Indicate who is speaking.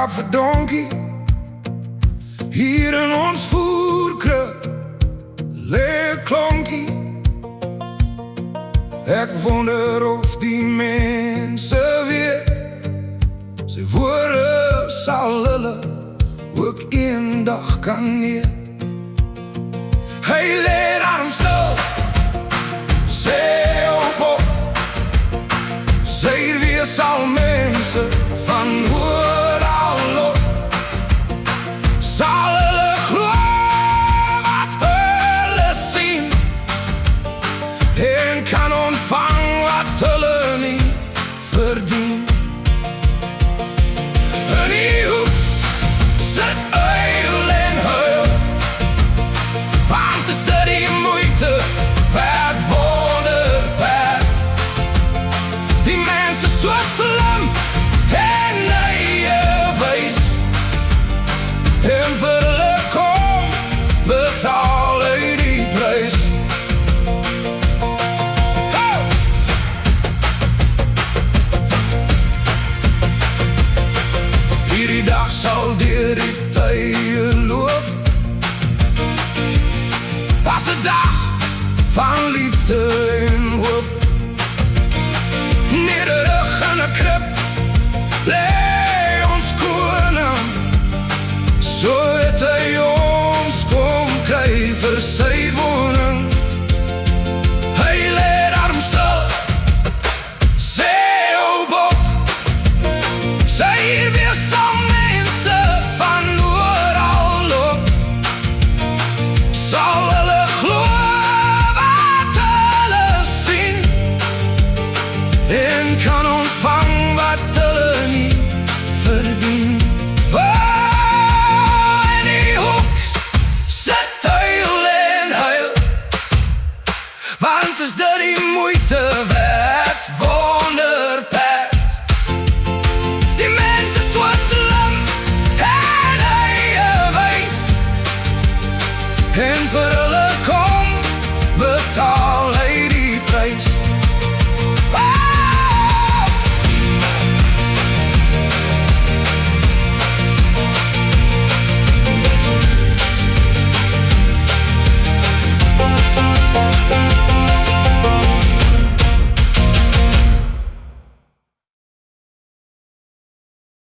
Speaker 1: slaap vir donkie. Hier in ons voerkrib lê 'n klonkie. Ek wonder of die mense weet sy woorde sal hulle ook eendag kan neer. Hy lê daarom stil, sê op op. Sy wees al mense van oral op. Sal hulle glo wat hulle sien en kan ontvang wat hulle nie verdien. In die hoek sit uil en huil, want is dit die moeite werd wonderperd. Die mense so slim en eie wys, en vir hulle kom betaal hy die prys. Hierdie dag sal deur die tye loop as 'n dag van liefde en hoop. Nederig in 'n krib lê ons koning, so het hy ons kom kry vir sy woning. Hy lê daarom stil, sê op op. Sy wees al mense van oral op. Sal hulle glo wat hulle sien en kan ontvang wat hulle nie verdien. In die hoek sit huil en huil, want is dit die moeite werd wonderperd. Die mense so slim en eie wys, en vir